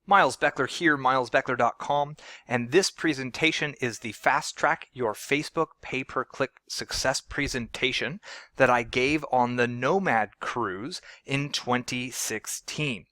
Miles Beckler here, milesbeckler.com, and this presentation is the Fast Track Your Facebook Pay-Per-Click Success presentation that I gave on the Nomad Cruise in 2016.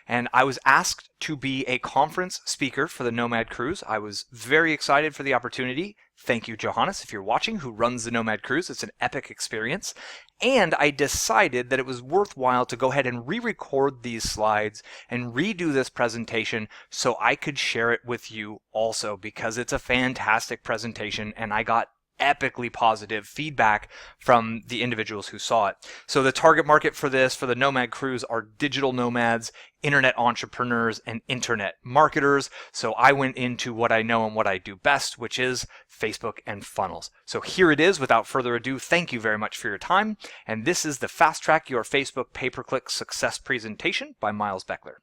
And I was asked to be a conference speaker for the Nomad Cruise. I was very excited for the opportunity. Thank you, Johannes, if you're watching, who runs the Nomad Cruise. It's an epic experience. And I decided that it was worthwhile to go ahead and re-record these slides and redo this presentation so I could share it with you also, because it's a fantastic presentation and I got epically positive feedback from the individuals who saw it. So the target market for this, for the Nomad Cruise, are digital nomads, internet entrepreneurs, and internet marketers. So I went into what I know and what I do best, which is Facebook and funnels. So here it is. Without further ado, thank you very much for your time. And this is the Fast Track Your Facebook Pay-Per-Click Success presentation by Miles Beckler.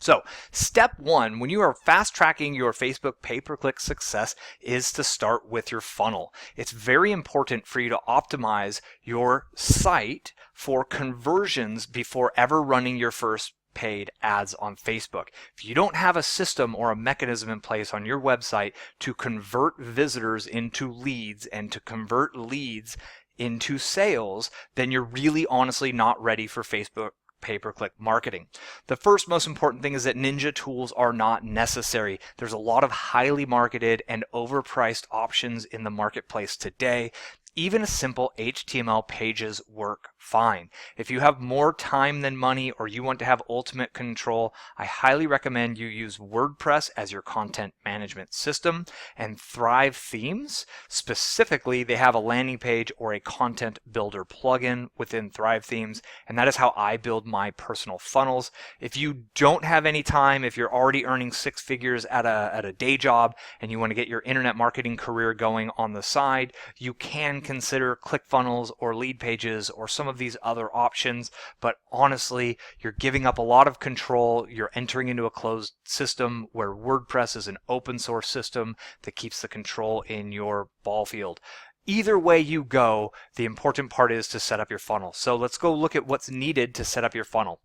So step one, when you are fast tracking your Facebook pay-per-click success, is to start with your funnel. It's very important for you to optimize your site for conversions before ever running your first paid ads on Facebook. If you don't have a system or a mechanism in place on your website to convert visitors into leads and to convert leads into sales, then you're really honestly not ready for Facebook pay-per-click marketing. The first most important thing is that ninja tools are not necessary. There's a lot of highly marketed and overpriced options in the marketplace today. Even simple HTML pages work fine. If you have more time than money or you want to have ultimate control, I highly recommend you use WordPress as your content management system, and Thrive Themes. Specifically, they have a landing page or a content builder plugin within Thrive Themes, and that is how I build my personal funnels. If you don't have any time, if you're already earning six figures at a day job and you want to get your internet marketing career going on the side, you can consider ClickFunnels or Lead Pages or some of these other options, but honestly, you're giving up a lot of control. You're entering into a closed system where WordPress is an open source system that keeps the control in your ball field. Either way you go, the important part is to set up your funnel. So let's go look at what's needed to set up your funnel.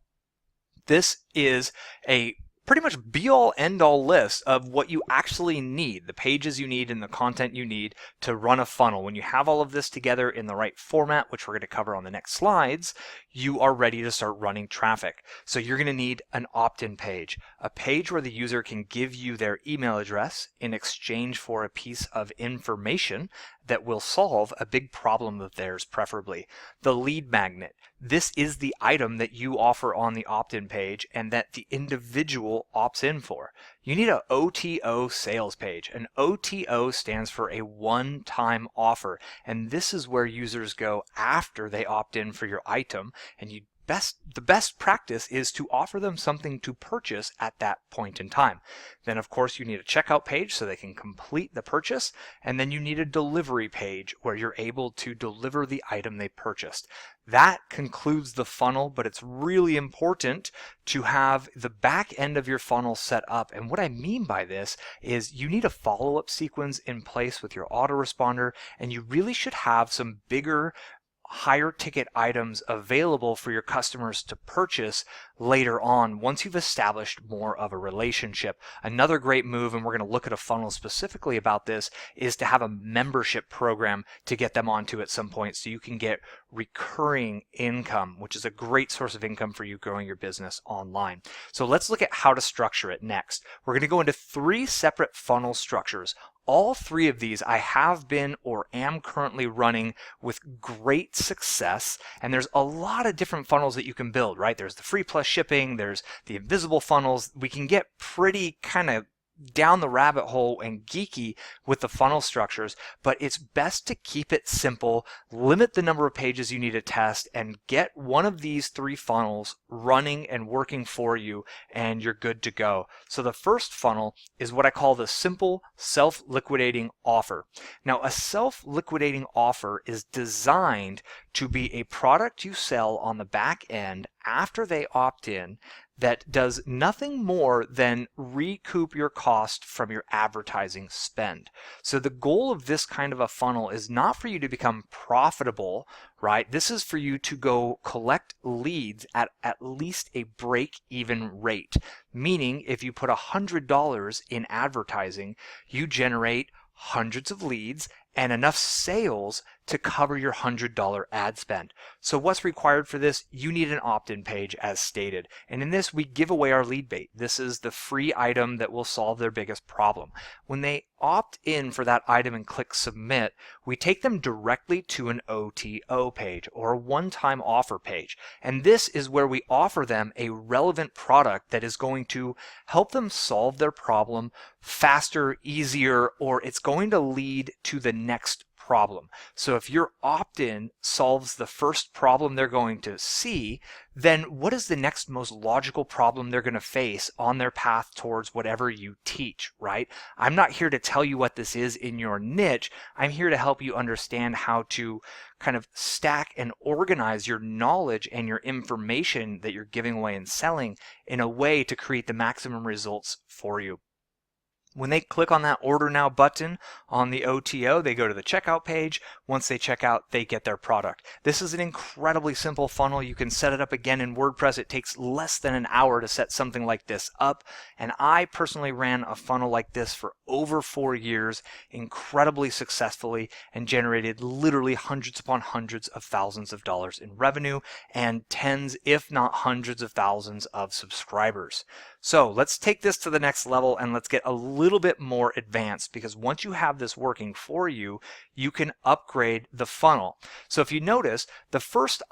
This is a pretty much be-all, end-all list of what you actually need, the pages you need and the content you need to run a funnel. When you have all of this together in the right format, which we're going to cover on the next slides, you are ready to start running traffic. So you're going to need an opt-in page, a page where the user can give you their email address in exchange for a piece of information that will solve a big problem of theirs, preferably. The lead magnet. This is the item that you offer on the opt-in page and that the individual opts in for. You need an OTO sales page. An OTO stands for a one-time offer, and this is where users go after they opt in for your item, and the best practice is to offer them something to purchase at that point in time. Then, of course, you need a checkout page so they can complete the purchase, and then you need a delivery page where you're able to deliver the item they purchased. That concludes the funnel, but it's really important to have the back end of your funnel set up. And what I mean by this is you need a follow-up sequence in place with your autoresponder, and you really should have some bigger, higher ticket items available for your customers to purchase later on once you've established more of a relationship. Another great move, and we're going to look at a funnel specifically about this, is to have a membership program to get them onto at some point so you can get recurring income, which is a great source of income for you growing your business online. So let's look at how to structure it next. We're going to go into three separate funnel structures. All three of these I have been or am currently running with great success, and there's a lot of different funnels that you can build, right? There's the free plus shipping, there's the invisible funnels. We can get pretty kind of down the rabbit hole and geeky with the funnel structures, but it's best to keep it simple, limit the number of pages you need to test, and get one of these three funnels running and working for you, and you're good to go. So the first funnel is what I call the simple self-liquidating offer. Now, a self-liquidating offer is designed to be a product you sell on the back end after they opt in that does nothing more than recoup your cost from your advertising spend. So the goal of this kind of a funnel is not for you to become profitable, right? This is for you to go collect leads at least a break-even rate. Meaning if you put $100 in advertising, you generate hundreds of leads and enough sales to cover your $100 ad spend. So what's required for this? You need an opt-in page as stated. And in this, we give away our lead bait. This is the free item that will solve their biggest problem. When they opt in for that item and click submit, we take them directly to an OTO page or a one-time offer page. And this is where we offer them a relevant product that is going to help them solve their problem faster, easier, or it's going to lead to the next problem. So if your opt-in solves the first problem they're going to see, then what is the next most logical problem they're going to face on their path towards whatever you teach, right? I'm not here to tell you what this is in your niche. I'm here to help you understand how to kind of stack and organize your knowledge and your information that you're giving away and selling in a way to create the maximum results for you. When they click on that Order Now button on the OTO, they go to the checkout page. Once they check out, they get their product. This is an incredibly simple funnel. You can set it up again in WordPress. It takes less than an hour to set something like this up. And I personally ran a funnel like this for over 4 years, incredibly successfully, and generated literally hundreds upon hundreds of thousands of dollars in revenue and tens, if not hundreds of thousands of subscribers. So let's take this to the next level and let's get a little bit more advanced, because once you have this working for you, you can upgrade the funnel. So if you notice, the first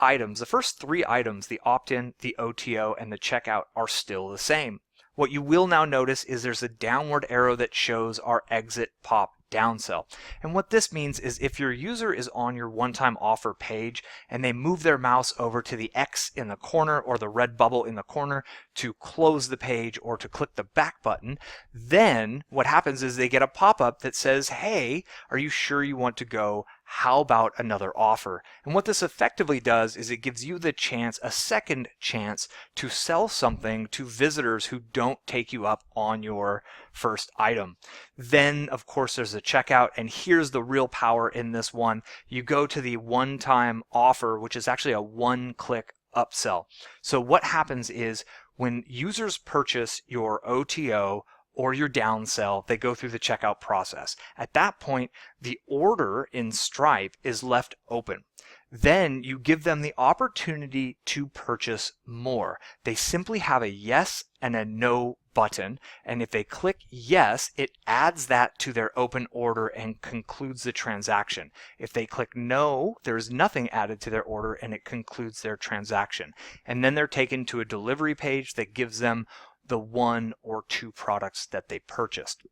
three items, the opt-in, the OTO, and the checkout are still the same. What you will now notice is there's a downward arrow that shows our exit pop downsell. And what this means is if your user is on your one-time offer page and they move their mouse over to the X in the corner or the red bubble in the corner to close the page or to click the back button, then what happens is they get a pop-up that says, hey, are you sure you want to go? How about another offer? And what this effectively does is it gives you the chance, a second chance, to sell something to visitors who don't take you up on your first item. Then, of course, there's a checkout, and here's the real power in this one. You go to the one-time offer, which is actually a one-click upsell. So what happens is when users purchase your OTO or your downsell, they go through the checkout process. At that point, the order in Stripe is left open. Then you give them the opportunity to purchase more. They simply have a yes and a no button, and if they click yes, it adds that to their open order and concludes the transaction. If they click no, there's nothing added to their order and it concludes their transaction. And then they're taken to a delivery page that gives them the 1 or 2 products that they purchased.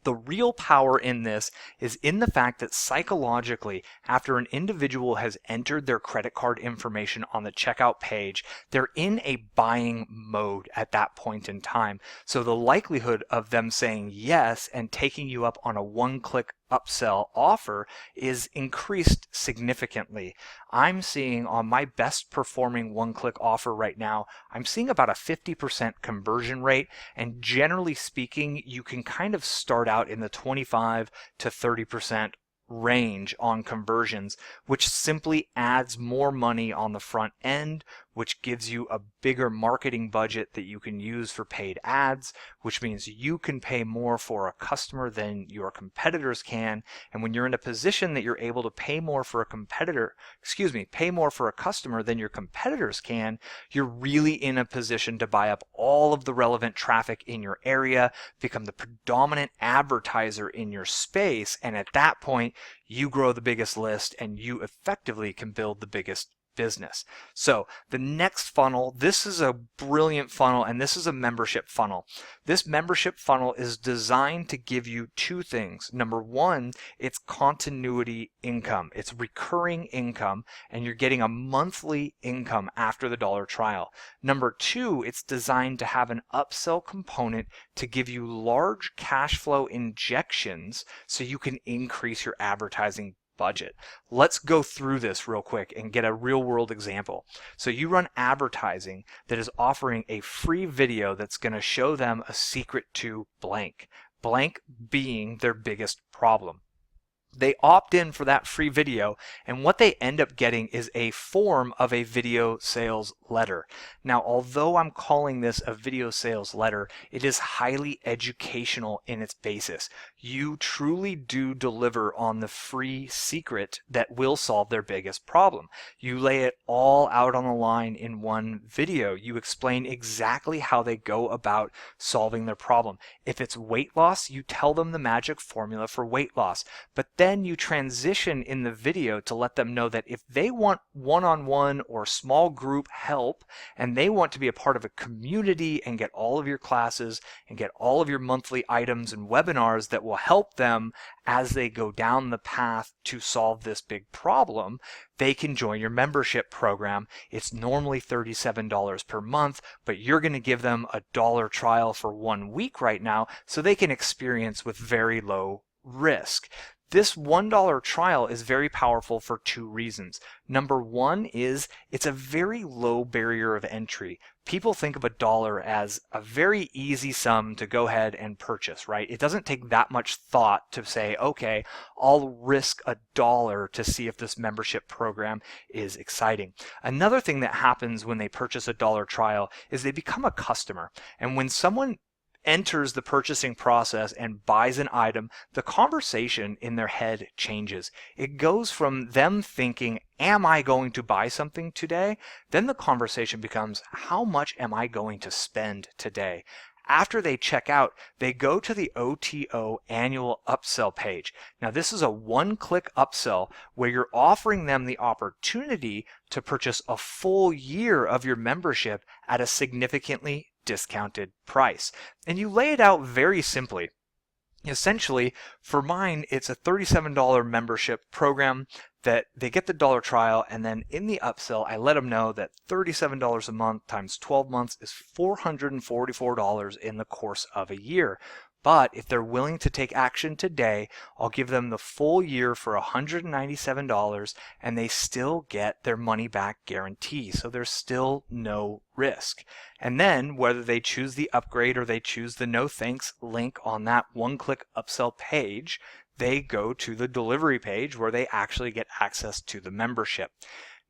The real power in this is in the fact that psychologically, after an individual has entered their credit card information on the checkout page, they're in a buying mode at that point in time. So the likelihood of them saying yes and taking you up on a one-click upsell offer is increased significantly. I'm seeing on my best performing one-click offer right now, I'm seeing about a 50% conversion rate, and generally speaking, you can kind of start out in the 25 to 30% range on conversions, which simply adds more money on the front end, which gives you a bigger marketing budget that you can use for paid ads, which means you can pay more for a customer than your competitors can. And when you're in a position that you're able to pay more for a customer than your competitors can, you're really in a position to buy up all of the relevant traffic in your area, become the predominant advertiser in your space, and at that point, you grow the biggest list and you effectively can build the biggest business. So the next funnel, this is a brilliant funnel, and this is a membership funnel. This membership funnel is designed to give you 2 things. Number 1, it's continuity income. It's recurring income, and you're getting a monthly income after the $1 trial. Number 2, it's designed to have an upsell component to give you large cash flow injections so you can increase your advertising budget. Let's go through this real quick and get a real world example. So you run advertising that is offering a free video that's going to show them a secret to blank, blank being their biggest problem. They opt in for that free video, and what they end up getting is a form of a video sales letter. Now, although I'm calling this a video sales letter, it is highly educational in its basis. You truly do deliver on the free secret that will solve their biggest problem. You lay it all out on the line in one video. You explain exactly how they go about solving their problem. If it's weight loss, you tell them the magic formula for weight loss. But then you transition in the video to let them know that if they want one-on-one or small group help and they want to be a part of a community and get all of your classes and get all of your monthly items and webinars that will help them as they go down the path to solve this big problem, they can join your membership program. It's normally $37 per month, but you're going to give them a $1 trial for 1 week right now so they can experience with very low risk. This $1 trial is very powerful for 2 reasons. Number 1 is it's a very low barrier of entry. People think of $1 as a very easy sum to go ahead and purchase, right? It doesn't take that much thought to say, okay, I'll risk $1 to see if this membership program is exciting. Another thing that happens when they purchase a $1 trial is they become a customer. And when someone enters the purchasing process and buys an item, the conversation in their head changes. It goes from them thinking, am I going to buy something today? Then the conversation becomes, how much am I going to spend today? After they check out, they go to the OTO annual upsell page. Now, this is a one-click upsell where you're offering them the opportunity to purchase a full year of your membership at a significantly discounted price. And you lay it out very simply. Essentially, for mine, it's a $37 membership program that they get the $1 trial, and then in the upsell, I let them know that $37 a month times 12 months is $444 in the course of a year. But if they're willing to take action today, I'll give them the full year for $197, and they still get their money back guarantee. So there's still no risk. And then whether they choose the upgrade or they choose the no thanks link on that one-click upsell page, they go to the delivery page where they actually get access to the membership.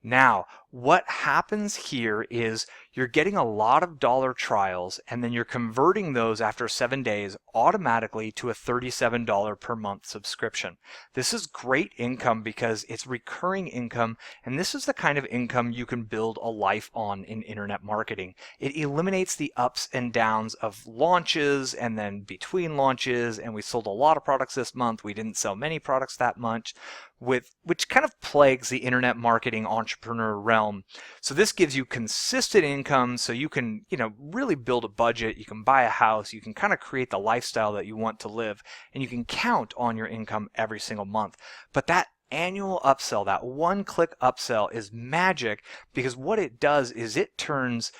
Now, what happens here is you're getting a lot of $1 trials, and then you're converting those after 7 days automatically to a $37 per month subscription. This is great income because it's recurring income, and this is the kind of income you can build a life on in internet marketing. It eliminates the ups and downs of launches and then between launches, and we sold a lot of products this month. We didn't sell many products that much, which kind of plagues the internet marketing entrepreneur realm. So this gives you consistent income so you can, really build a budget, you can buy a house, you can kind of create the lifestyle that you want to live, and you can count on your income every single month. But that annual upsell, that one-click upsell is magic because what it does is it turns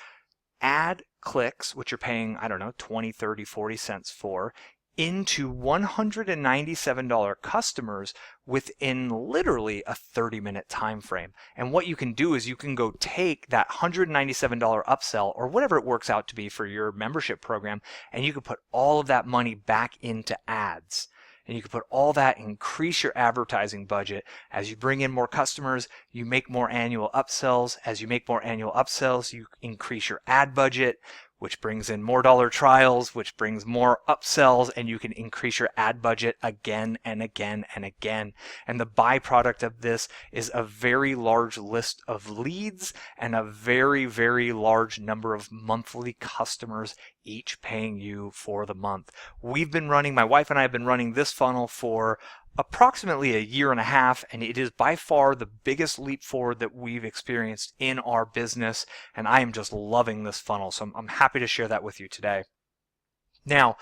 ad clicks, which you're paying, 20, 30, 40 cents for, into $197 customers within literally a 30-minute time frame. And what you can do is you can go take that $197 upsell or whatever it works out to be for your membership program, and you can put all of that money back into ads. And you can put all that, increase your advertising budget. As you bring in more customers, you make more annual upsells. As you make more annual upsells, you increase your ad budget, which brings in more $1 trials, which brings more upsells, and you can increase your ad budget again and again and again. And the byproduct of this is a very large list of leads and a very, very large number of monthly customers, each paying you for the month. My wife and I have been running this funnel for approximately a year and a half, and it is by far the biggest leap forward that we've experienced in our business, and I am just loving this funnel, so I'm happy to share that with you today. Now,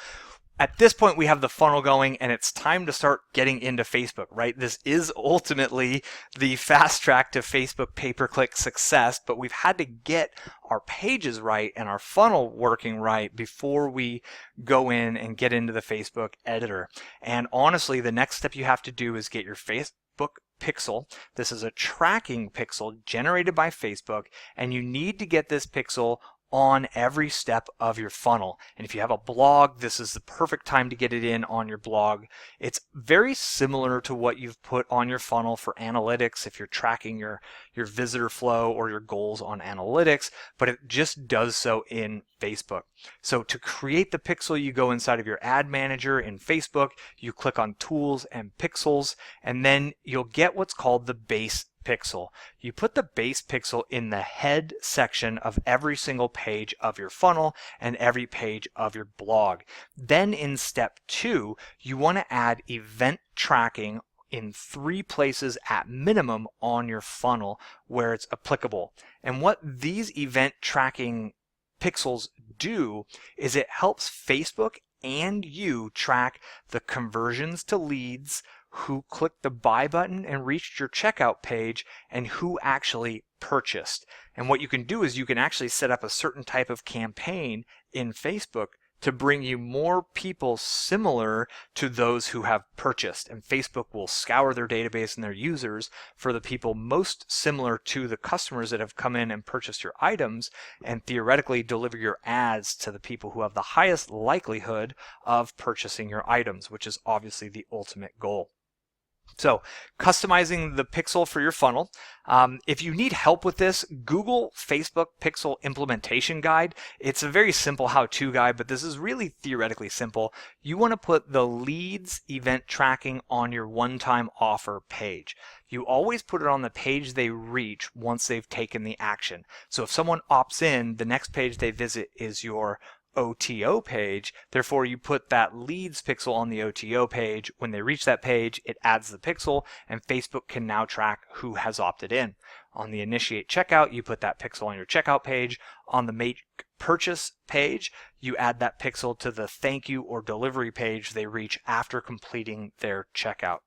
at this point, we have the funnel going, and it's time to start getting into Facebook, right? This is ultimately the fast track to Facebook pay-per-click success, but we've had to get our pages right and our funnel working right before we go in and get into the Facebook editor. And honestly, the next step you have to do is get your Facebook pixel. This is a tracking pixel generated by Facebook, and you need to get this pixel on every step of your funnel. And if you have a blog, this is the perfect time to get it in on your blog. It's very similar to what you've put on your funnel for analytics if you're tracking your visitor flow or your goals on analytics, but it just does so in Facebook. So to create the pixel, you go inside of your ad manager in Facebook, you click on Tools and Pixels, and then you'll get what's called the base pixel. You put the base pixel in the head section of every single page of your funnel and every page of your blog. Then in step 2, you want to add event tracking in 3 places at minimum on your funnel where it's applicable. And what these event tracking pixels do is it helps Facebook and you track the conversions to leads, who clicked the buy button and reached your checkout page, and who actually purchased. And what you can do is you can actually set up a certain type of campaign in Facebook to bring you more people similar to those who have purchased. And Facebook will scour their database and their users for the people most similar to the customers that have come in and purchased your items, and theoretically deliver your ads to the people who have the highest likelihood of purchasing your items, which is obviously the ultimate goal. So customizing the pixel for your funnel. If you need help with this, Google Facebook Pixel Implementation Guide. It's a very simple how-to guide, but this is really theoretically simple. You want to put the leads event tracking on your one-time offer page. You always put it on the page they reach once they've taken the action. So if someone opts in, the next page they visit is your OTO page. Therefore, you put that leads pixel on the OTO page. When they reach that page, it adds the pixel, and Facebook can now track who has opted in. On the initiate checkout, you put that pixel on your checkout page. On the make purchase page, you add that pixel to the thank you or delivery page they reach after completing their checkout.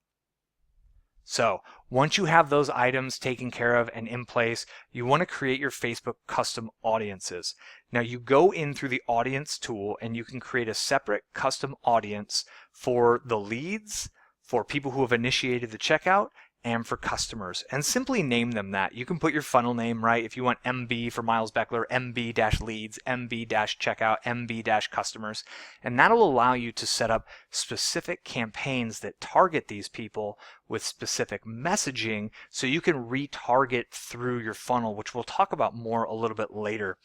So once you have those items taken care of and in place, you want to create your Facebook custom audiences. Now you go in through the audience tool and you can create a separate custom audience for the leads, for people who have initiated the checkout, and for customers, and simply name them that. You can put your funnel name, right? If you want MB for Miles Beckler, MB-leads, MB-checkout, MB-customers, and that'll allow you to set up specific campaigns that target these people with specific messaging, so you can retarget through your funnel, which we'll talk about more a little bit later.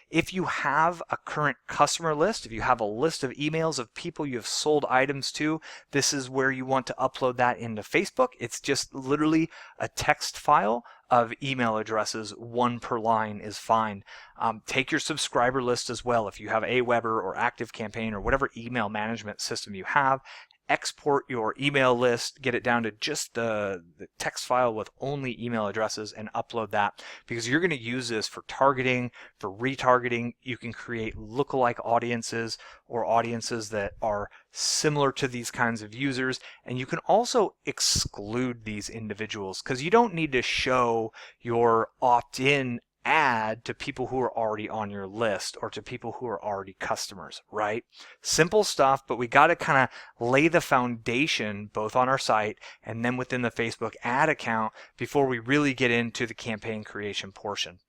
If you have a current customer list, if you have a list of emails of people you have sold items to, this is where you want to upload that into Facebook. It's just literally a text file of email addresses, 1 per line is fine. Take your subscriber list as well. If you have Aweber or ActiveCampaign or whatever email management system you have, export your email list, get it down to just the text file with only email addresses, and upload that, because you're going to use this for targeting, for retargeting. You can create lookalike audiences or audiences that are similar to these kinds of users, and you can also exclude these individuals, because you don't need to show your opt-in ad to people who are already on your list or to people who are already customers, right? Simple stuff, but we got to kind of lay the foundation both on our site and then within the Facebook ad account before we really get into the campaign creation portion.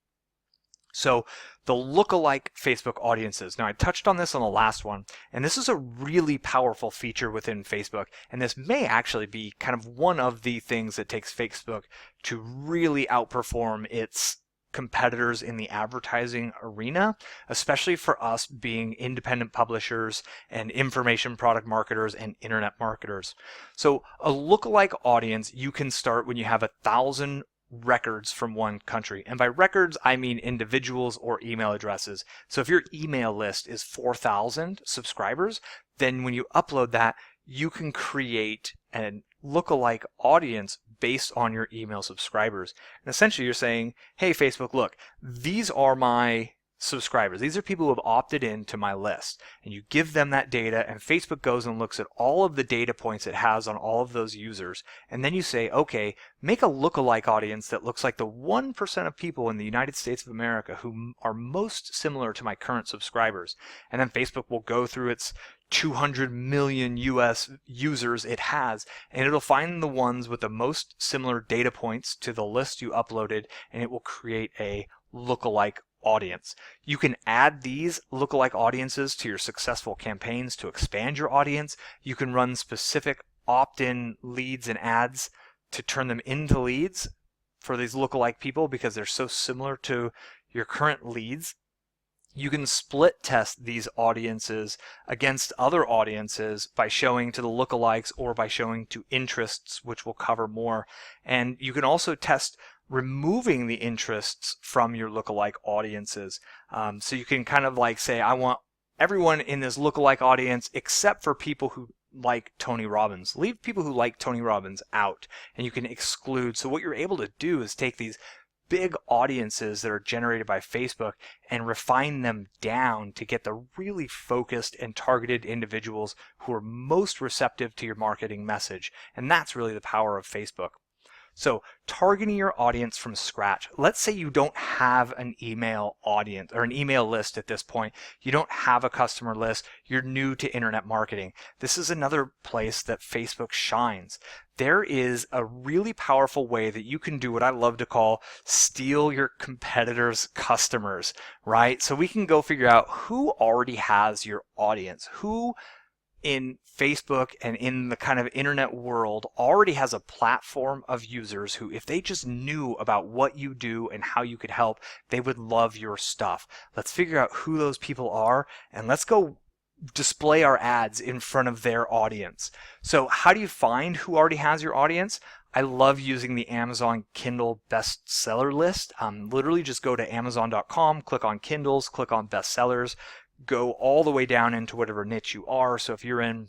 So the lookalike Facebook audiences. Now I touched on this on the last one, and this is a really powerful feature within Facebook, and this may actually be kind of one of the things that takes Facebook to really outperform its competitors in the advertising arena, especially for us being independent publishers and information product marketers and internet marketers. So a lookalike audience you can start when you have 1,000 records from one country. And by records, I mean individuals or email addresses. So if your email list is 4,000 subscribers, then when you upload that, you can create a lookalike audience based on your email subscribers. And essentially you're saying, hey Facebook, look, these are my subscribers. These are people who have opted into my list, and you give them that data, and Facebook goes and looks at all of the data points it has on all of those users, and then you say, okay, make a lookalike audience that looks like the 1% of people in the United States of America who are most similar to my current subscribers. And then Facebook will go through its 200 million US users it has, and it'll find the ones with the most similar data points to the list you uploaded, and it will create a lookalike audience. You can add these lookalike audiences to your successful campaigns to expand your audience. You can run specific opt-in leads and ads to turn them into leads for these lookalike people because they're so similar to your current leads. You can split test these audiences against other audiences by showing to the lookalikes or by showing to interests, which we'll cover more. And you can also test removing the interests from your lookalike audiences. So you can kind of like say, I want everyone in this lookalike audience except for people who like Tony Robbins. Leave people who like Tony Robbins out, and you can exclude. So what you're able to do is take these big audiences that are generated by Facebook and refine them down to get the really focused and targeted individuals who are most receptive to your marketing message. And that's really the power of Facebook. So targeting your audience from scratch. Let's say you don't have an email audience or an email list at this point. You don't have a customer list. You're new to internet marketing. This is another place that Facebook shines. There is a really powerful way that you can do what I love to call steal your competitors' customers, right? So we can go figure out who already has your audience, who in Facebook and in the kind of internet world already has a platform of users who, if they just knew about what you do and how you could help, they would love your stuff. Let's figure out who those people are, and let's go display our ads in front of their audience. So how do you find who already has your audience? I love using the Amazon Kindle bestseller list. Literally just go to Amazon.com, click on Kindles, click on bestsellers, go all the way down into whatever niche you are. So if you're in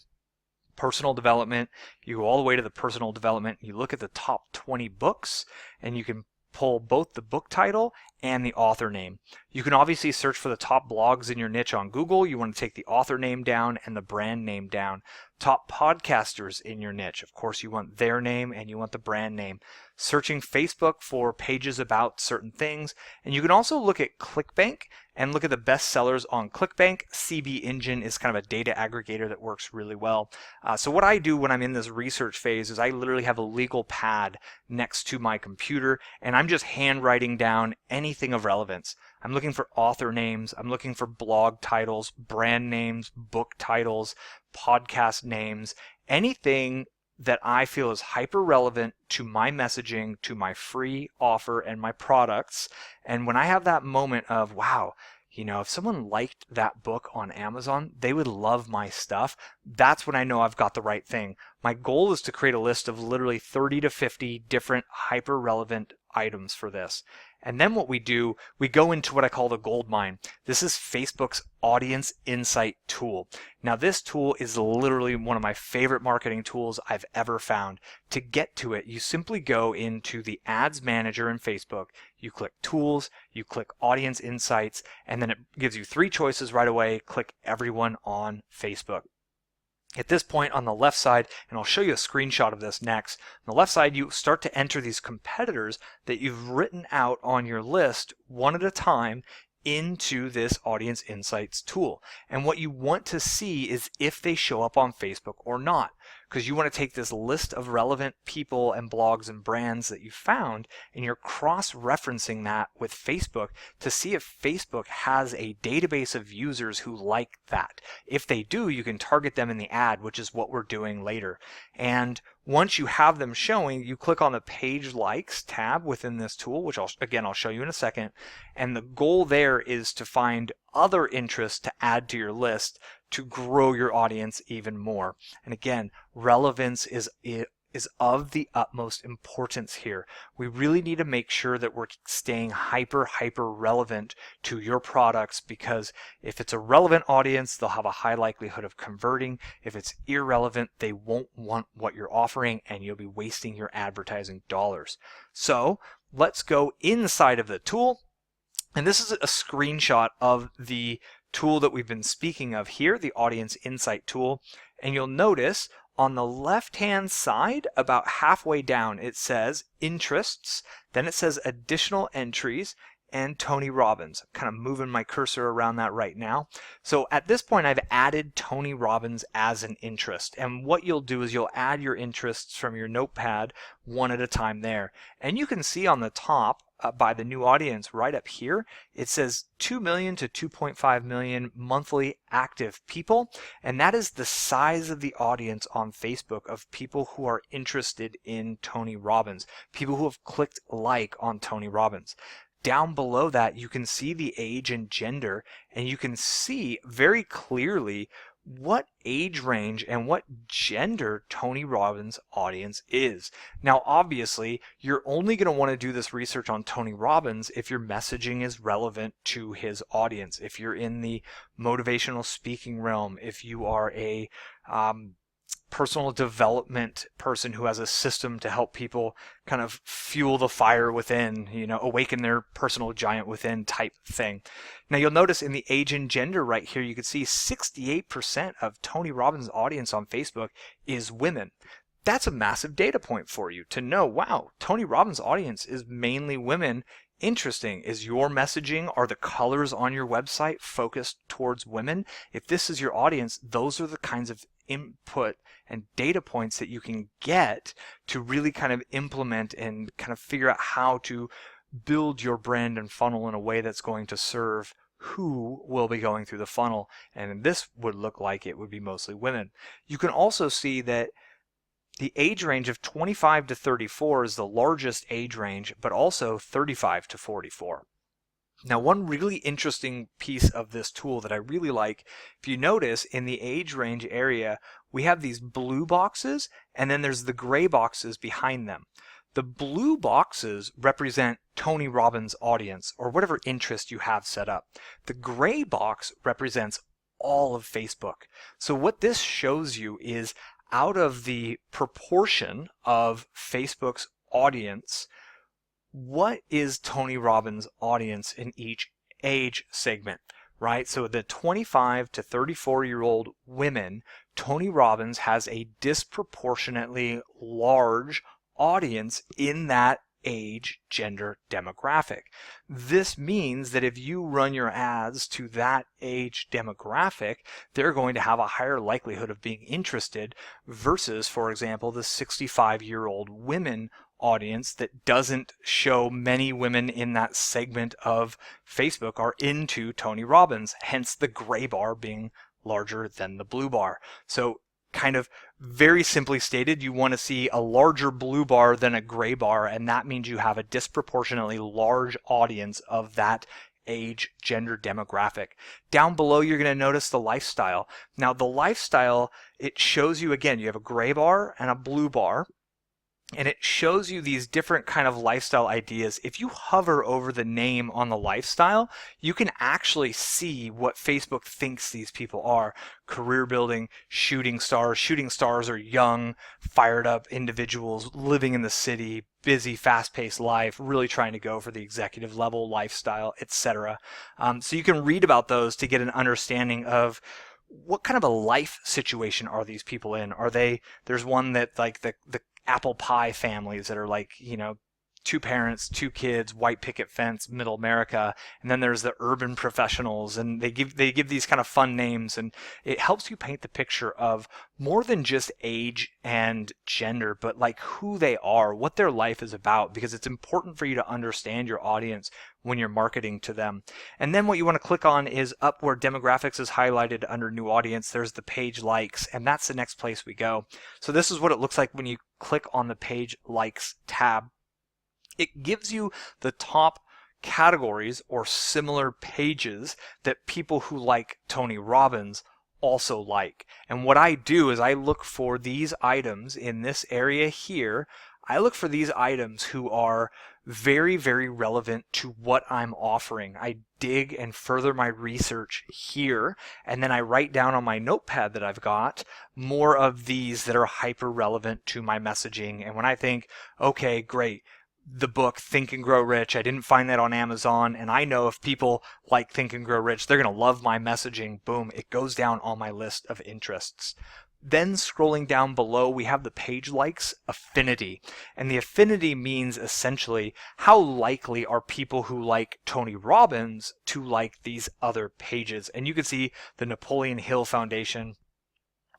personal development, you go all the way to the personal development, you look at the top 20 books, and you can pull both the book title and the author name. You can obviously search for the top blogs in your niche on Google. You want to take the author name down and the brand name down. Top podcasters in your niche. Of course, you want their name and you want the brand name. Searching Facebook for pages about certain things. And you can also look at ClickBank and look at the best sellers on ClickBank. CB Engine is kind of a data aggregator that works really well. So what I do when I'm in this research phase is I literally have a legal pad next to my computer, and I'm just handwriting down anything of relevance. I'm looking for author names, I'm looking for blog titles, brand names, book titles, podcast names, anything that I feel is hyper relevant to my messaging, to my free offer and my products. And when I have that moment of, wow, you know, if someone liked that book on Amazon, they would love my stuff. That's when I know I've got the right thing. My goal is to create a list of literally 30 to 50 different hyper relevant items for this. And then what we do, we go into what I call the GOLDMINE. This is Facebook's audience insight tool. Now this tool is literally one of my favorite marketing tools I've ever found. To get to it, you simply go into the ads manager in Facebook, you click tools, you click audience insights, and then it gives you 3 choices right away. Click everyone on Facebook. At this point on the left side, and I'll show you a screenshot of this next, on the left side you start to enter these competitors that you've written out on your list one at a time into this Audience Insights tool. And what you want to see is if they show up on Facebook or not, because you want to take this list of relevant people and blogs and brands that you found, and you're cross-referencing that with Facebook to see if Facebook has a database of users who like that. If they do, you can target them in the ad, which is what we're doing later. And once you have them showing, you click on the Page Likes tab within this tool, which I'll show you in a second. And the goal there is to find other interests to add to your list to grow your audience even more. And again, relevance is of the utmost importance here. We really need to make sure that we're staying hyper relevant to your products, because if it's a relevant audience, they'll have a high likelihood of converting. If it's irrelevant, they won't want what you're offering, and you'll be wasting your advertising dollars. So let's go inside of the tool. And this is a screenshot of the tool that we've been speaking of here, the Audience Insight tool. And you'll notice on the left-hand side, about halfway down, it says interests, then it says additional entries, and Tony Robbins. I'm kind of moving my cursor around that right now. So at this point, I've added Tony Robbins as an interest. And what you'll do is you'll add your interests from your notepad one at a time there. And you can see on the top, by the new audience right up here, it says 2 million to 2.5 million monthly active people. And that is the size of the audience on Facebook of people who are interested in Tony Robbins, people who have clicked like on Tony Robbins. Down below that, you can see the age and gender, and you can see very clearly what age range and what gender Tony Robbins' audience is. Now, obviously, you're only going to want to do this research on Tony Robbins if your messaging is relevant to his audience. If you're in the motivational speaking realm, if you are a personal development person who has a system to help people kind of fuel the fire within, awaken their personal giant within type thing. Now you'll notice in the age and gender right here, you can see 68% of Tony Robbins' audience on Facebook is women. That's a massive data point for you to know, wow, Tony Robbins' audience is mainly women. Interesting. Is your messaging, are the colors on your website focused towards women? If this is your audience, those are the kinds of input and data points that you can get to really kind of implement and kind of figure out how to build your brand and funnel in a way that's going to serve who will be going through the funnel. And this would look like it would be mostly women. You can also see that the age range of 25 to 34 is the largest age range, but also 35 to 44. Now, one really interesting piece of this tool that I really like, if you notice in the age range area, we have these blue boxes, and then there's the gray boxes behind them. The blue boxes represent Tony Robbins' audience, or whatever interest you have set up. The gray box represents all of Facebook. So what this shows you is out of the proportion of Facebook's audience, what is Tony Robbins' audience in each age segment, right? So the 25 to 34-year-old women, Tony Robbins has a disproportionately large audience in that age, gender demographic. This means that if you run your ads to that age demographic, they're going to have a higher likelihood of being interested versus, for example, the 65-year-old women audience that doesn't show many women in that segment of Facebook are into Tony Robbins, hence the gray bar being larger than the blue bar. So kind of very simply stated, you want to see a larger blue bar than a gray bar, and that means you have a disproportionately large audience of that age, gender demographic. Down below, you're going to notice the lifestyle. Now, the lifestyle, it shows you, again, you have a gray bar and a blue bar, and it shows you these different kind of lifestyle ideas. If you hover over the name on the lifestyle, you can actually see what Facebook thinks these people are. Career building, shooting stars. Shooting stars are young, fired up individuals living in the city, busy, fast-paced life, really trying to go for the executive level lifestyle, etc. So you can read about those to get an understanding of what kind of a life situation are these people in. There's one that like the apple pie families that are like, 2 parents, 2 kids, white picket fence, middle America. And then there's the urban professionals, and they give these kind of fun names, and it helps you paint the picture of more than just age and gender, but like who they are, what their life is about, because it's important for you to understand your audience when you're marketing to them. And then what you want to click on is up where demographics is highlighted under new audience, there's the page likes, and that's the next place we go. So this is what it looks like when you click on the page likes tab. It gives you the top categories or similar pages that people who like Tony Robbins also like. And what I do is I look for these items in this area here. I look for these items who are very, very relevant to what I'm offering. I dig and further my research here, and then I write down on my notepad that I've got more of these that are hyper relevant to my messaging. And when I think, okay, great, the book Think and Grow Rich. I didn't find that on Amazon, and I know if people like Think and Grow Rich, they're going to love my messaging. Boom, it goes down on my list of interests. Then scrolling down below, we have the page likes affinity. And the affinity means essentially how likely are people who like Tony Robbins to like these other pages. And you can see the Napoleon Hill Foundation.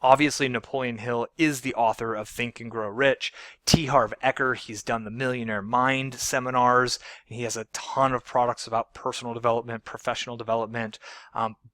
Obviously, Napoleon Hill is the author of Think and Grow Rich. T. Harv Eker, he's done the Millionaire Mind seminars. He has a ton of products about personal development, professional development.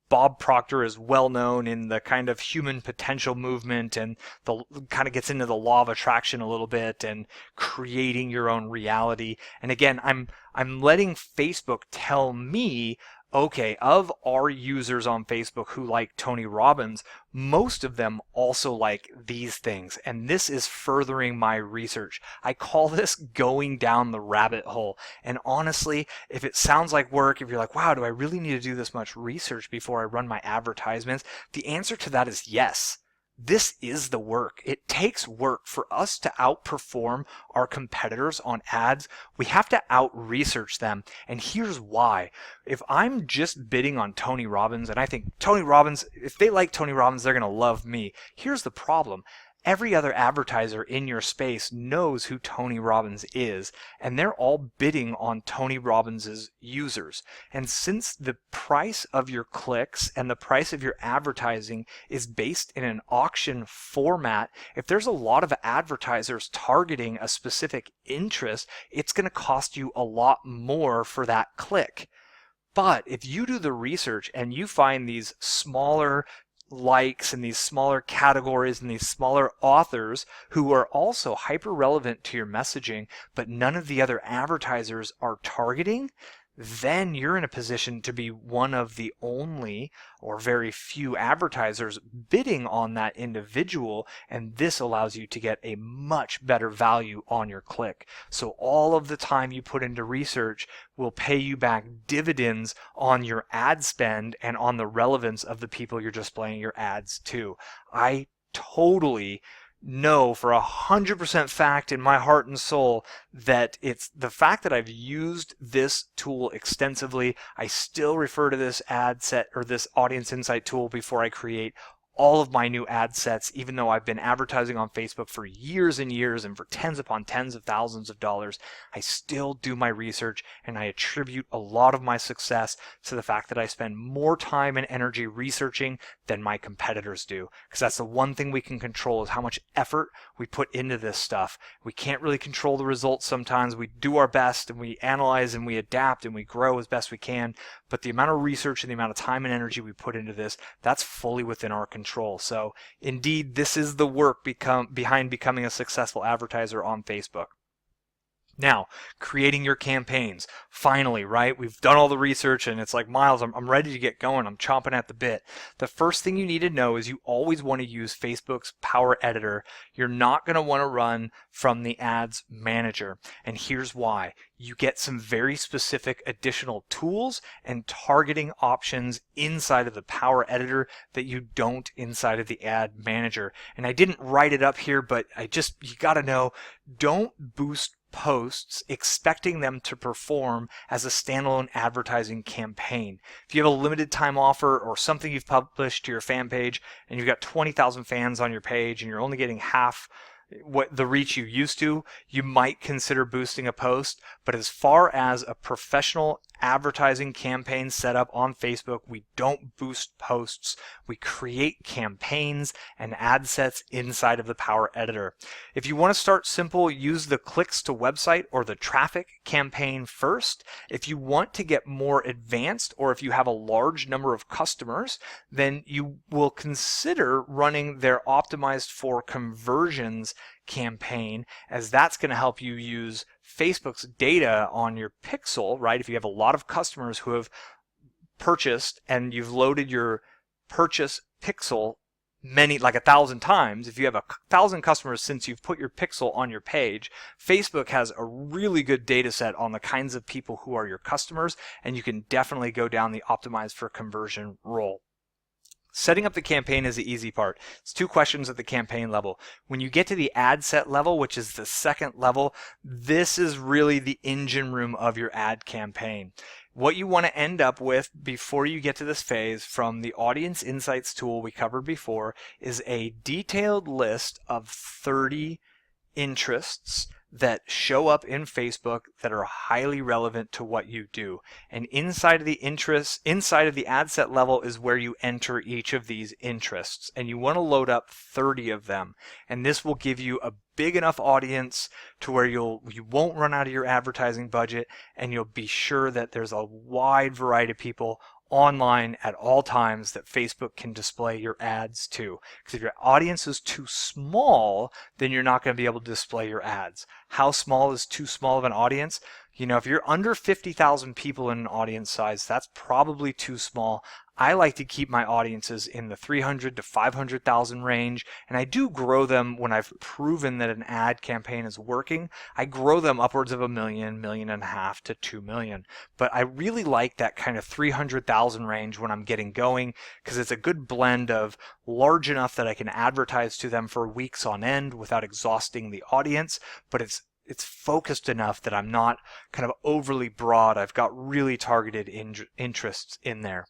Bob Proctor is well known in the kind of human potential movement and the kind of gets into the law of attraction a little bit and creating your own reality. And again, I'm letting Facebook tell me, okay, of our users on Facebook who like Tony Robbins, most of them also like these things. And this is furthering my research. I call this going down the rabbit hole. And honestly, if it sounds like work, if you're like, wow, do I really need to do this much research before I run my advertisements? The answer to that is yes. This is the work. It takes work for us to outperform our competitors on ads. We have to out-research them. And here's why. If I'm just bidding on Tony Robbins, and I think Tony Robbins, if they like Tony Robbins, they're going to love me. Here's the problem. Every other advertiser in your space knows who Tony Robbins is, and they're all bidding on Tony Robbins's users. And since the price of your clicks and the price of your advertising is based in an auction format, if there's a lot of advertisers targeting a specific interest, it's going to cost you a lot more for that click. But if you do the research and you find these smaller likes in these smaller categories and these smaller authors who are also hyper relevant to your messaging, but none of the other advertisers are targeting, then you're in a position to be one of the only or very few advertisers bidding on that individual, and this allows you to get a much better value on your click. So all of the time you put into research will pay you back dividends on your ad spend and on the relevance of the people you're displaying your ads to. I totally know for 100% fact in my heart and soul that it's the fact that I've used this tool extensively. I still refer to this ad set or this audience insight tool before I create all of my new ad sets, even though I've been advertising on Facebook for years and years and for tens upon tens of thousands of dollars. I still do my research, and I attribute a lot of my success to the fact that I spend more time and energy researching than my competitors do, because that's the one thing we can control is how much effort we put into this stuff. We can't really control the results sometimes. We do our best and we analyze and we adapt and we grow as best we can, but the amount of research and the amount of time and energy we put into this, that's fully within our control. So indeed, this is the work behind becoming a successful advertiser on Facebook. Now, creating your campaigns. Finally, right? We've done all the research and it's like, Miles, I'm ready to get going. I'm chomping at the bit. The first thing you need to know is you always want to use Facebook's Power Editor. You're not going to want to run from the Ads Manager. And here's why. You get some very specific additional tools and targeting options inside of the Power Editor that you don't inside of the Ad Manager. And I didn't write it up here, but you got to know, don't boost posts expecting them to perform as a standalone advertising campaign. If you have a limited time offer or something you've published to your fan page and you've got 20,000 fans on your page and you're only getting half what the reach you used to, you might consider boosting a post. But as far as a professional advertising campaign set up on Facebook, we don't boost posts. We create campaigns and ad sets inside of the Power Editor. If you want to start simple, use the clicks to website or the traffic campaign first. If you want to get more advanced, or if you have a large number of customers, then you will consider running their optimized for conversions campaign, as that's going to help you use Facebook's data on your pixel, right? If you have a lot of customers who have purchased and you've loaded your purchase pixel like 1,000 times, if you have 1,000 customers since you've put your pixel on your page, Facebook has a really good data set on the kinds of people who are your customers, and you can definitely go down the optimized for conversion role. Setting up the campaign is the easy part. It's 2 questions at the campaign level. When you get to the ad set level, which is the second level, this is really the engine room of your ad campaign. What you want to end up with before you get to this phase from the audience insights tool we covered before is a detailed list of 30 interests that show up in Facebook that are highly relevant to what you do. And inside of the interests, inside of the ad set level is where you enter each of these interests. And you want to load up 30 of them. And this will give you a big enough audience to where you won't run out of your advertising budget, and you'll be sure that there's a wide variety of people online at all times that Facebook can display your ads to. Because if your audience is too small, then you're not going to be able to display your ads. How small is too small of an audience? You know, if you're under 50,000 people in an audience size, that's probably too small. I like to keep my audiences in the 300 to 500,000 range, and I do grow them when I've proven that an ad campaign is working. I grow them upwards of 1 million, 1.5 million to 2 million. But I really like that kind of 300,000 range when I'm getting going, because it's a good blend of large enough that I can advertise to them for weeks on end without exhausting the audience, but it's focused enough that I'm not kind of overly broad. I've got really targeted interests in there.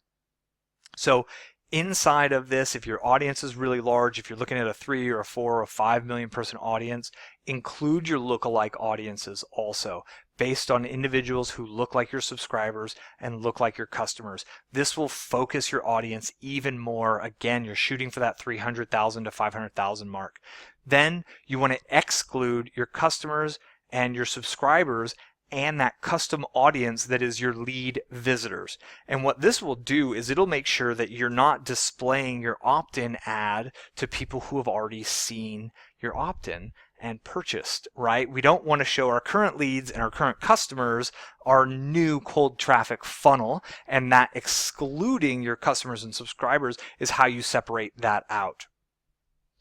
So inside of this, if your audience is really large, if you're looking at a 3 or a 4 or a 5 million person audience, include your lookalike audiences also, based on individuals who look like your subscribers and look like your customers. This will focus your audience even more. Again, you're shooting for that 300,000 to 500,000 mark. Then you want to exclude your customers and your subscribers and that custom audience that is your lead visitors. And what this will do is it'll make sure that you're not displaying your opt-in ad to people who have already seen your opt-in and purchased, right? We don't want to show our current leads and our current customers our new cold traffic funnel, and that excluding your customers and subscribers is how you separate that out.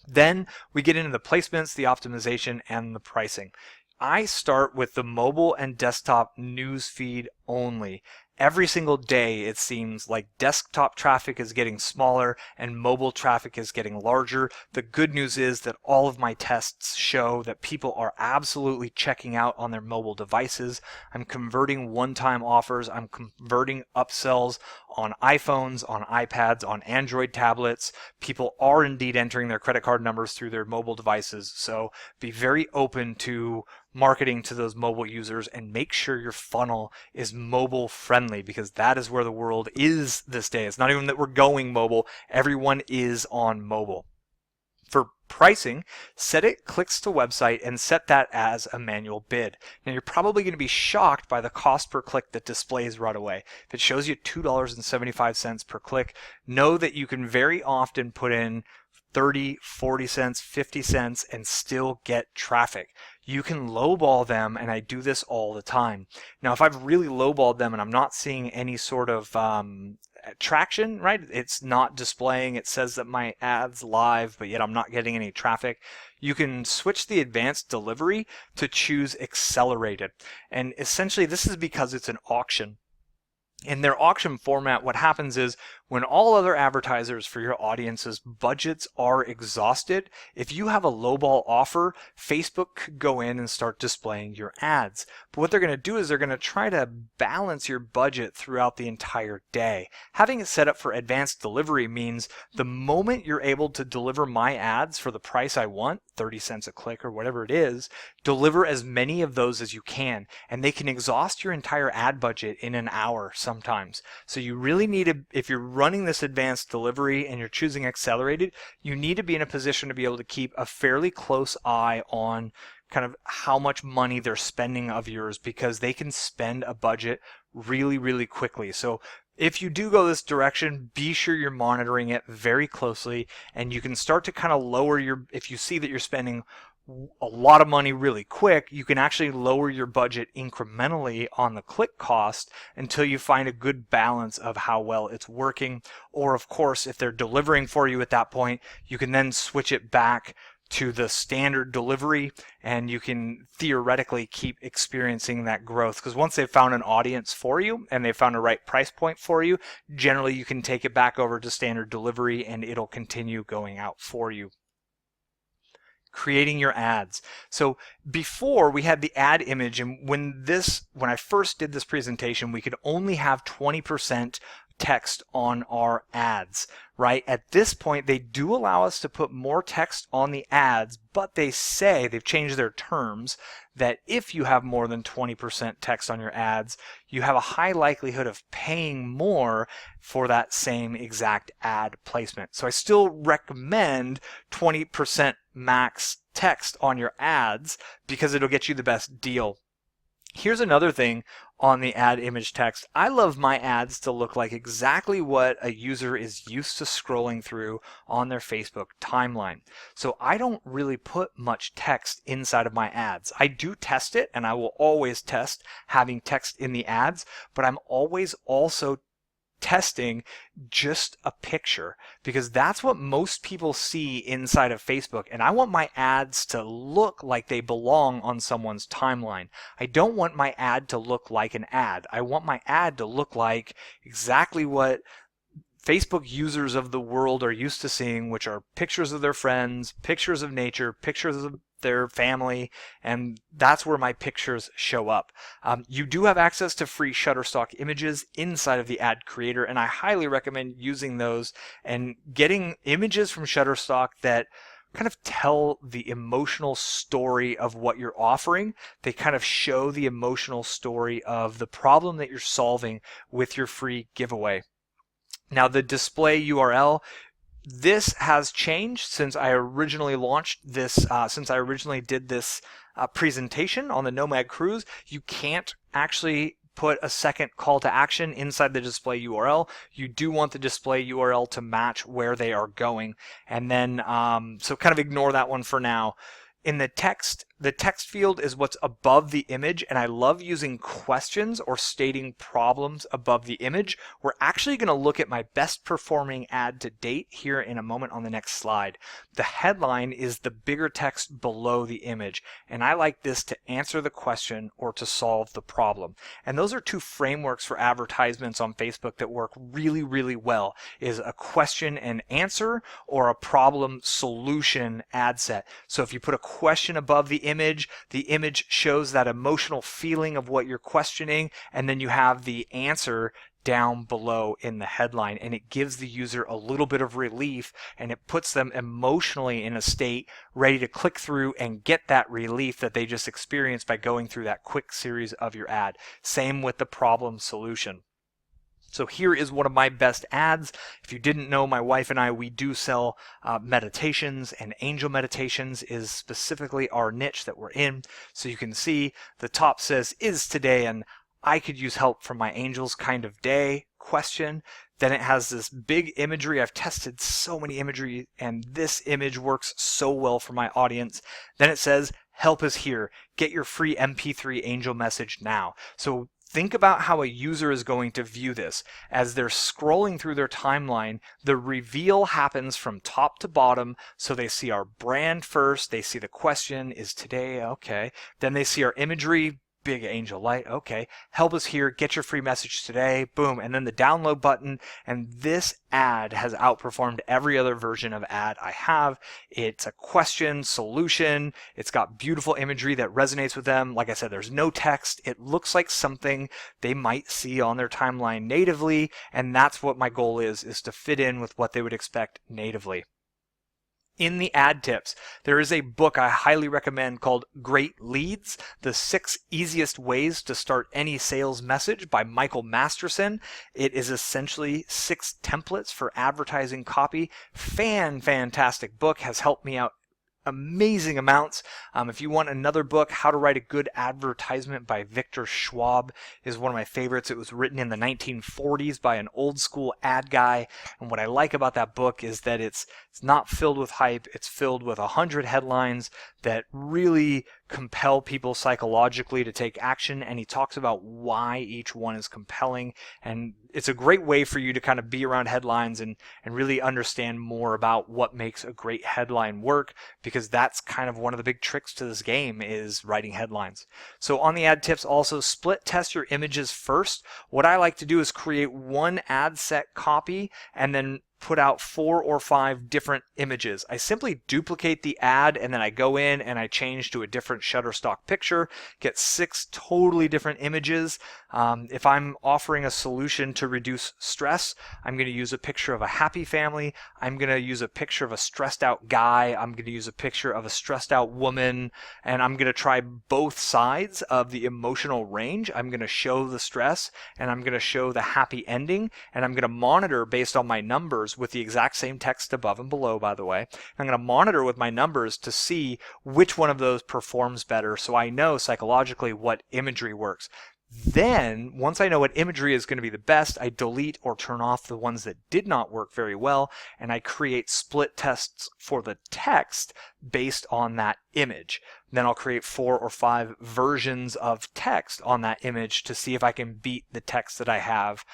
Then we get into the placements, the optimization, and the pricing. I start with the mobile and desktop news feed only. Every single day it seems like desktop traffic is getting smaller and mobile traffic is getting larger. The good news is that all of my tests show that people are absolutely checking out on their mobile devices. I'm converting one-time offers. I'm converting upsells on iPhones, on iPads, on Android tablets. People are indeed entering their credit card numbers through their mobile devices. So be very open to marketing to those mobile users and make sure your funnel is mobile friendly, because that is where the world is this day. It's not even that we're going mobile. Everyone is on mobile. For pricing, set it clicks to website and set that as a manual bid. Now you're probably going to be shocked by the cost per click that displays right away. If it shows you $2.75 per click, know that you can very often put in 30, 40 cents, 50 cents and still get traffic. You can lowball them, and I do this all the time. Now, if I've really lowballed them and I'm not seeing any sort of traction, right? It's not displaying. It says that my ad's live, but yet I'm not getting any traffic. You can switch the advanced delivery to choose accelerated. And essentially, this is because it's an auction. In their auction format, what happens is when all other advertisers for your audience's budgets are exhausted, if you have a lowball offer, Facebook could go in and start displaying your ads. But what they're going to do is they're going to try to balance your budget throughout the entire day. Having it set up for advanced delivery means the moment you're able to deliver my ads for the price I want, 30 cents a click or whatever it is, deliver as many of those as you can. And they can exhaust your entire ad budget in an hour sometimes. So you really need to, if you're running this advanced delivery and you're choosing accelerated, you need to be in a position to be able to keep a fairly close eye on kind of how much money they're spending of yours, because they can spend a budget really, really quickly. So if you do go this direction, be sure you're monitoring it very closely, and you can start to kind of lower your, if you see that you're spending a lot of money really quick, you can actually lower your budget incrementally on the click cost until you find a good balance of how well it's working. Or of course, if they're delivering for you at that point, you can then switch it back to the standard delivery, and you can theoretically keep experiencing that growth, because once they've found an audience for you and they've found a right price point for you, generally you can take it back over to standard delivery and it'll continue going out for you. Creating your ads. So before we had the ad image, and when I first did this presentation, we could only have 20% text on our ads, right? At this point, they do allow us to put more text on the ads, but they say, they've changed their terms, that if you have more than 20% text on your ads, you have a high likelihood of paying more for that same exact ad placement. So I still recommend 20% max text on your ads because it'll get you the best deal. Here's another thing on the ad image text. I love my ads to look like exactly what a user is used to scrolling through on their Facebook timeline. So I don't really put much text inside of my ads. I do test it, and I will always test having text in the ads, but I'm always also testing just a picture, because that's what most people see inside of Facebook, and I want my ads to look like they belong on someone's timeline. I don't want my ad to look like an ad. I want my ad to look like exactly what Facebook users of the world are used to seeing, which are pictures of their friends, pictures of nature, pictures of their family, and that's where my pictures show up. You do have access to free Shutterstock images inside of the ad creator, and I highly recommend using those and getting images from Shutterstock that kind of tell the emotional story of what you're offering. They kind of show the emotional story of the problem that you're solving with your free giveaway. Now, the display URL, this has changed since I originally launched this, since I originally did this presentation on the Nomad Cruise. You can't actually put a second call to action inside the display URL. You do want the display URL to match where they are going. And then, so kind of ignore that one for now. In the text field is what's above the image, and I love using questions or stating problems above the image. We're actually going to look at my best performing ad to date here in a moment on the next slide. The headline is the bigger text below the image, and I like this to answer the question or to solve the problem. And those are two frameworks for advertisements on Facebook that work really, really well, is a question and answer or a problem solution ad set. So if you put a question above the image shows that emotional feeling of what you're questioning, and then you have the answer down below in the headline, and it gives the user a little bit of relief, and it puts them emotionally in a state ready to click through and get that relief that they just experienced by going through that quick series of your ad. Same with the problem solution. So here is one of my best ads. If you didn't know, my wife and I, we do sell meditations, and angel meditations is specifically our niche that we're in. So you can see the top says, "Is today an I could use help from my angels kind of day?" question. Then it has this big imagery. I've tested so many imagery, and this image works so well for my audience. Then it says, "Help is here. Get your free MP3 angel message now." So think about how a user is going to view this. As they're scrolling through their timeline, the reveal happens from top to bottom. So they see our brand first, they see the question, "Is today okay?" Then they see our imagery, big angel light, okay. "Help us here, get your free message today," boom, and then the download button. And this ad has outperformed every other version of ad I have. It's a question solution. It's got beautiful imagery that resonates with them. Like I said, there's no text. It looks like something they might see on their timeline natively, and that's what my goal is to fit in with what they would expect natively. In the ad tips, there is a book I highly recommend called Great Leads, The 6 Easiest Ways to Start Any Sales Message by Michael Masterson. It is essentially 6 templates for advertising copy. Fantastic book, has helped me out amazing amounts. If you want another book, How to Write a Good Advertisement by Victor Schwab is one of my favorites. It was written in the 1940s by an old school ad guy. And what I like about that book is that it's not filled with hype. It's filled with 100 headlines that really compel people psychologically to take action, and he talks about why each one is compelling. And it's a great way for you to kind of be around headlines and really understand more about what makes a great headline work, because that's kind of one of the big tricks to this game is writing headlines. So on the ad tips, also split test your images first. What I like to do is create one ad set copy and then put out 4 or 5 different images. I simply duplicate the ad and then I go in and I change to a different Shutterstock picture, get 6 totally different images. If I'm offering a solution to reduce stress, I'm going to use a picture of a happy family. I'm going to use a picture of a stressed out guy. I'm going to use a picture of a stressed out woman, and I'm going to try both sides of the emotional range. I'm going to show the stress and I'm going to show the happy ending, and I'm going to monitor based on my numbers with the exact same text above and below, by the way. I'm going to monitor with my numbers to see which one of those performs better, so I know psychologically what imagery works. Then, once I know what imagery is going to be the best, I delete or turn off the ones that did not work very well, and I create split tests for the text based on that image. Then I'll create 4 or 5 versions of text on that image to see if I can beat the text that I have.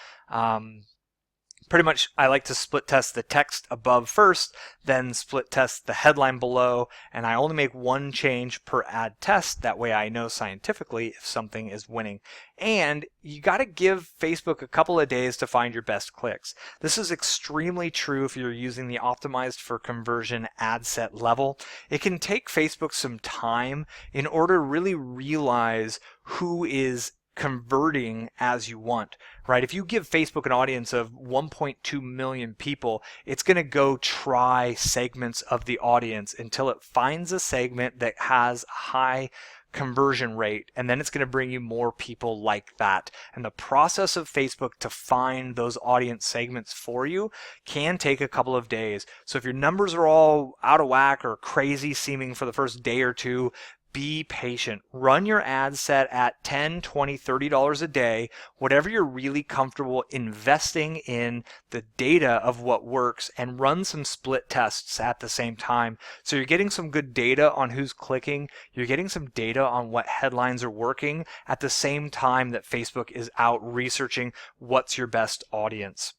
Pretty much, I like to split test the text above first, then split test the headline below, and I only make one change per ad test. That way I know scientifically if something is winning. And you got to give Facebook a couple of days to find your best clicks. This is extremely true if you're using the optimized for conversion ad set level. It can take Facebook some time in order to really realize who is converting as you want, right? If you give Facebook an audience of 1.2 million people, it's going to go try segments of the audience until it finds a segment that has a high conversion rate, and then it's going to bring you more people like that. And the process of Facebook to find those audience segments for you can take a couple of days. So if your numbers are all out of whack or crazy seeming for the first day or two, be patient. Run your ad set at $10, $20, $30 a day, whatever you're really comfortable investing in the data of what works, and run some split tests at the same time. So you're getting some good data on who's clicking. You're getting some data on what headlines are working at the same time that Facebook is out researching what's your best audience.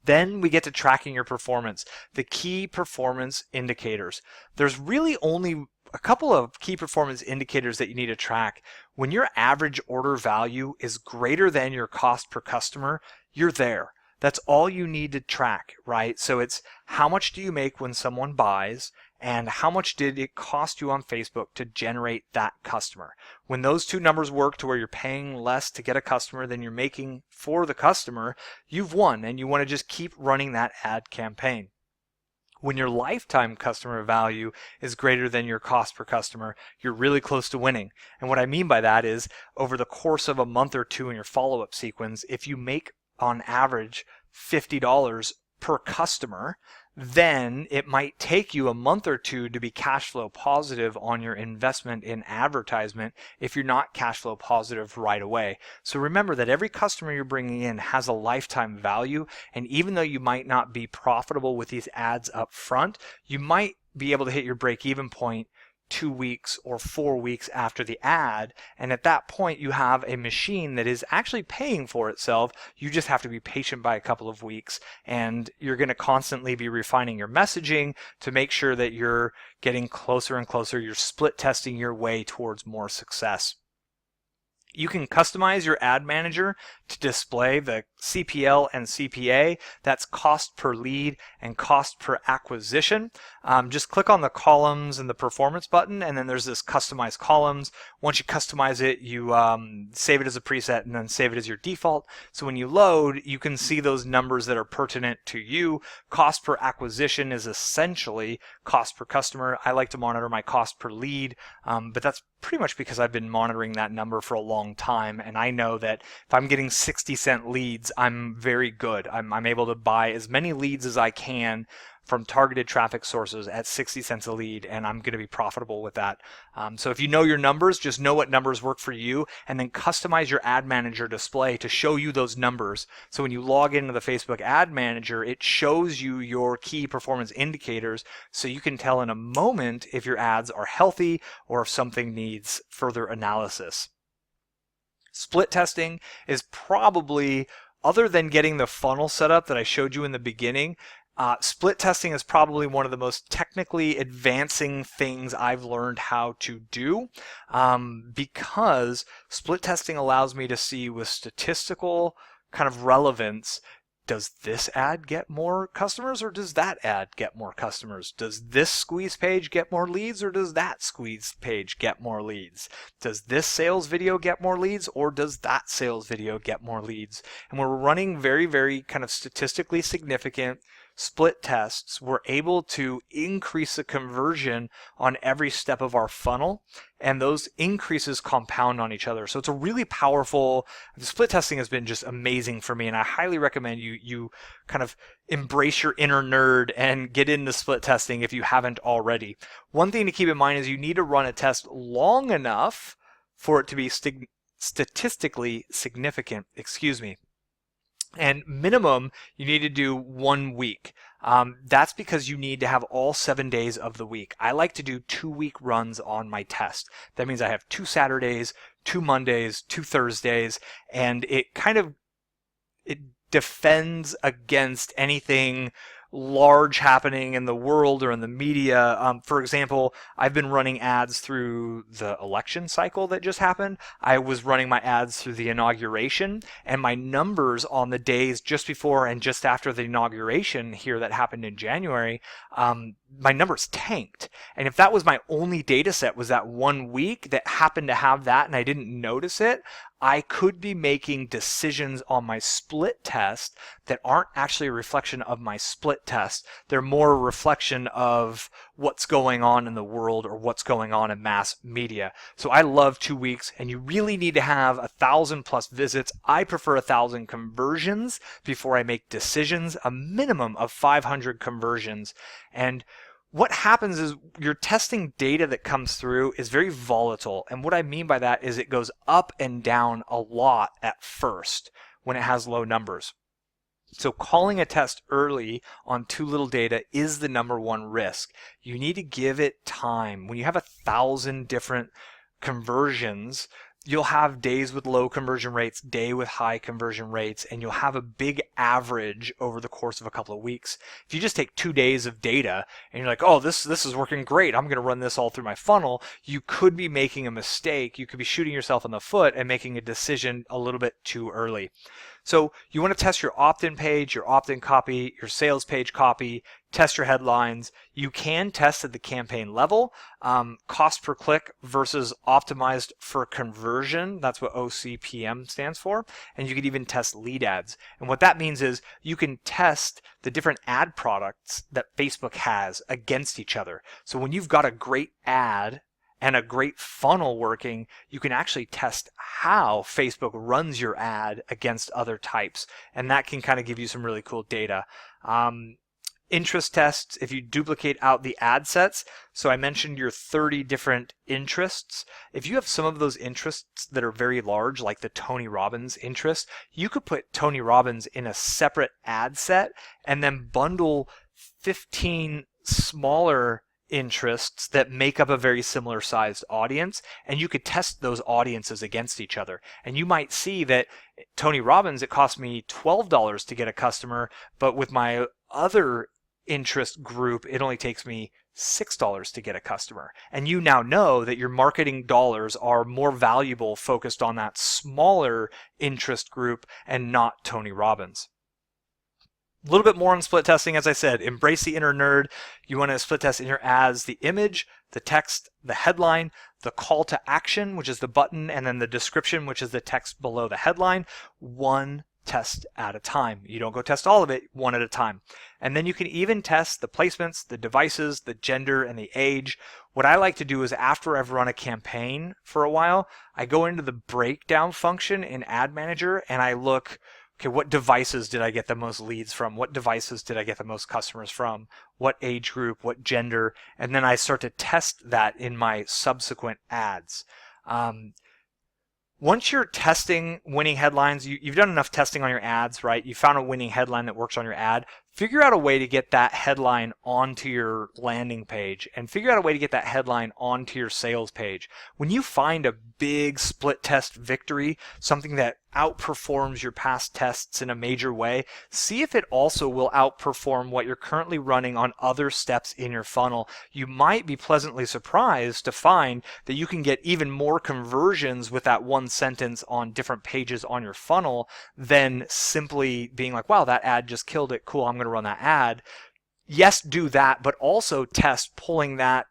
Then we get to tracking your performance, the key performance indicators. There's really only a couple of key performance indicators that you need to track. When your average order value is greater than your cost per customer, you're there. That's all you need to track, right? So it's how much do you make when someone buys, and how much did it cost you on Facebook to generate that customer. When those two numbers work to where you're paying less to get a customer than you're making for the customer, you've won, and you want to just keep running that ad campaign. When your lifetime customer value is greater than your cost per customer, you're really close to winning. And what I mean by that is over the course of a month or two in your follow-up sequence, if you make on average $50 per customer, then it might take you a month or two to be cash flow positive on your investment in advertisement if you're not cash flow positive right away. So remember that every customer you're bringing in has a lifetime value, and even though you might not be profitable with these ads up front, you might be able to hit your break-even point 2 weeks or 4 weeks after the ad, and at that point you have a machine that is actually paying for itself. You just have to be patient by a couple of weeks, and you're going to constantly be refining your messaging to make sure that you're getting closer and closer. You're split testing your way towards more success. You can customize your ad manager to display the CPL and CPA. That's cost per lead and cost per acquisition. Just click on the columns and the performance button, and then there's this customize columns. Once you customize it, you save it as a preset and then save it as your default. So when you load, you can see those numbers that are pertinent to you. Cost per acquisition is essentially cost per customer. I like to monitor my cost per lead, but that's pretty much because I've been monitoring that number for a long time, and I know that if I'm getting 60-cent leads, I'm very good. I'm able to buy as many leads as I can from targeted traffic sources at 60 cents a lead, and I'm going to be profitable with that. So if you know your numbers, just know what numbers work for you, and then customize your ad manager display to show you those numbers. So when you log into the Facebook ad manager, it shows you your key performance indicators, so you can tell in a moment if your ads are healthy or if something needs further analysis. Split testing is probably, other than getting the funnel set up that I showed you in the beginning, split testing is probably one of the most technically advancing things I've learned how to do, because split testing allows me to see with statistical kind of relevance, does this ad get more customers or does that ad get more customers? Does this squeeze page get more leads or does that squeeze page get more leads? Does this sales video get more leads or does that sales video get more leads? And we're running very, very kind of statistically significant split tests. We're able to increase the conversion on every step of our funnel, and those increases compound on each other. So it's a really powerful, split testing has been just amazing for me, and I highly recommend you kind of embrace your inner nerd and get into split testing if you haven't already. One thing to keep in mind is you need to run a test long enough for it to be statistically significant, and minimum, you need to do 1 week. That's because you need to have all 7 days of the week. I like to do 2-week runs on my test. That means I have 2 Saturdays, 2 Mondays, 2 Thursdays, and it defends against anything large happening in the world or in the media. For example, I've been running ads through the election cycle that just happened. I was running my ads through the inauguration, and my numbers on the days just before and just after the inauguration here that happened in January, my numbers tanked. And if that was my only data set, was that 1 week that happened to have that and I didn't notice it, I could be making decisions on my split test that aren't actually a reflection of my split test. They're more a reflection of what's going on in the world or what's going on in mass media. So I love 2 weeks, and you really need to have 1,000+ visits. I prefer 1,000 conversions before I make decisions, a minimum of 500 conversions. And what happens is your testing data that comes through is very volatile. And what I mean by that is it goes up and down a lot at first when it has low numbers. So calling a test early on too little data is the number one risk. You need to give it time. When you have 1,000 different conversions, you'll have days with low conversion rates, day with high conversion rates, and you'll have a big average over the course of a couple of weeks. If you just take 2 days of data and you're like, oh, this is working great, I'm going to run this all through my funnel, you could be making a mistake. You could be shooting yourself in the foot and making a decision a little bit too early. So you want to test your opt-in page, your opt-in copy, your sales page copy, test your headlines. You can test at the campaign level, cost per click versus optimized for conversion. That's what OCPM stands for. And you can even test lead ads. And what that means is you can test the different ad products that Facebook has against each other. So when you've got a great ad and a great funnel working, you can actually test how Facebook runs your ad against other types. And that can kind of give you some really cool data. Interest tests, if you duplicate out the ad sets, so I mentioned your 30 different interests. If you have some of those interests that are very large, like the Tony Robbins interest, you could put Tony Robbins in a separate ad set and then bundle 15 smaller interests that make up a very similar sized audience, and you could test those audiences against each other. And you might see that Tony Robbins, it cost me $12 to get a customer, but with my other interest group, it only takes me $6 to get a customer. And you now know that your marketing dollars are more valuable focused on that smaller interest group and not Tony Robbins. A little bit more on split testing. As I said, embrace the inner nerd. You want to split test in your ads the image, the text, the headline, the call to action, which is the button, and then the description, which is the text below the headline. One test at a time. You don't go test all of it, one at a time. And then you can even test the placements, the devices, the gender, and the age. What I like to do is after I've run a campaign for a while, I go into the breakdown function in Ad Manager and I look, okay, what devices did I get the most leads from? What devices did I get the most customers from? What age group, what gender? And then I start to test that in my subsequent ads. Once you're testing winning headlines, you've done enough testing on your ads, right? You found a winning headline that works on your ad. Figure out a way to get that headline onto your landing page and figure out a way to get that headline onto your sales page. When you find a big split test victory, something that outperforms your past tests in a major way, see if it also will outperform what you're currently running on other steps in your funnel. You might be pleasantly surprised to find that you can get even more conversions with that one sentence on different pages on your funnel than simply being like, wow, that ad just killed it. Cool, I'm going to run that ad. Yes, do that, but also test pulling that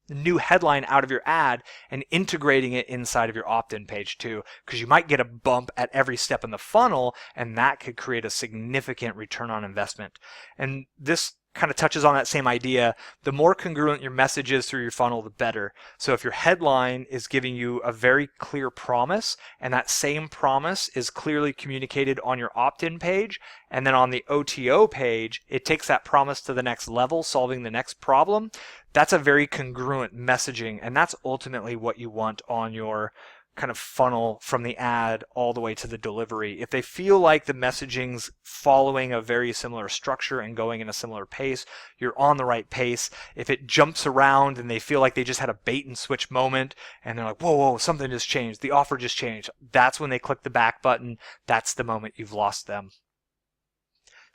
new headline out of your ad and integrating it inside of your opt-in page too, because you might get a bump at every step in the funnel, and that could create a significant return on investment. And this kind of touches on that same idea. The more congruent your message is through your funnel, the better. So if your headline is giving you a very clear promise, and that same promise is clearly communicated on your opt-in page, and then on the OTO page, it takes that promise to the next level, solving the next problem, that's a very congruent messaging, and that's ultimately what you want on your kind of funnel from the ad all the way to the delivery. If they feel like the messaging's following a very similar structure and going in a similar pace, you're on the right pace. If it jumps around and they feel like they just had a bait and switch moment and they're like, whoa, something just changed, the offer just changed, that's when they click the back button. That's the moment you've lost them.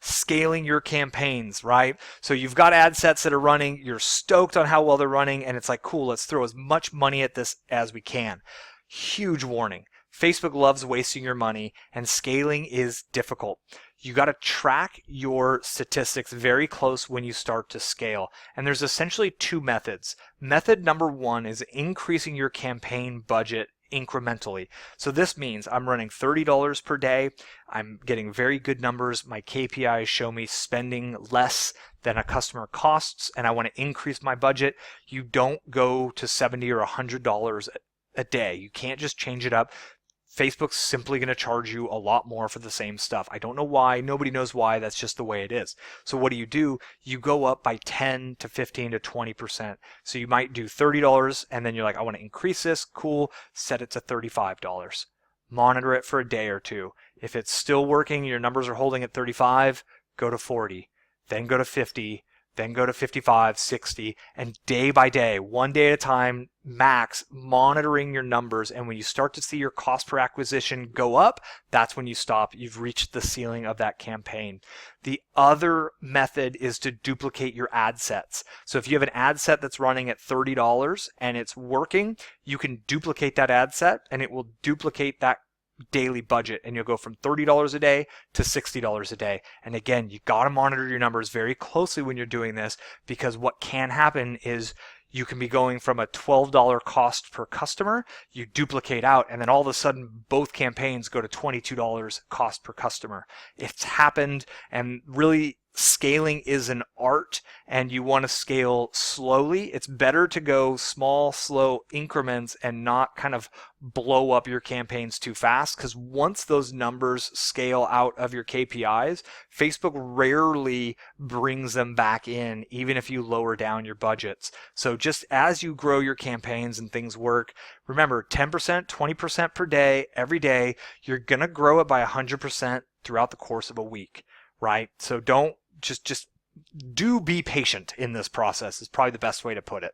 Scaling your campaigns, right? So you've got ad sets that are running, you're stoked on how well they're running, and it's like, cool, let's throw as much money at this as we can. Huge warning. Facebook loves wasting your money, and scaling is difficult. You got to track your statistics very close when you start to scale. And there's essentially two methods. Method number one is increasing your campaign budget incrementally. So this means I'm running $30 per day. I'm getting very good numbers. My KPIs show me spending less than a customer costs, and I want to increase my budget. You don't go to $70 or $100 a day. You can't just change it up. Facebook's simply going to charge you a lot more for the same stuff. I don't know why. Nobody knows why. That's just the way it is. So what do? You go up by 10 to 15 to 20%. So you might do $30 and then you're like, I want to increase this. Cool. Set it to $35. Monitor it for a day or two. If it's still working, your numbers are holding at 35, go to 40, then go to 50, then go to 55, 60, and day by day, one day at a time, max, monitoring your numbers. And when you start to see your cost per acquisition go up, that's when you stop. You've reached the ceiling of that campaign. The other method is to duplicate your ad sets. So if you have an ad set that's running at $30 and it's working, you can duplicate that ad set and it will duplicate that daily budget, and you'll go from $30 a day to $60 a day. And again, you got to monitor your numbers very closely when you're doing this, because what can happen is you can be going from a $12 cost per customer, you duplicate out, and then all of a sudden both campaigns go to $22 cost per customer. It's happened, and really scaling is an art, and you want to scale slowly. It's better to go small, slow increments and not kind of blow up your campaigns too fast, because once those numbers scale out of your KPIs, Facebook rarely brings them back in, even if you lower down your budgets. So just as you grow your campaigns and things work, remember 10%, 20% per day, every day, you're going to grow it by 100% throughout the course of a week, right? So don't just do be patient in this process is probably the best way to put it.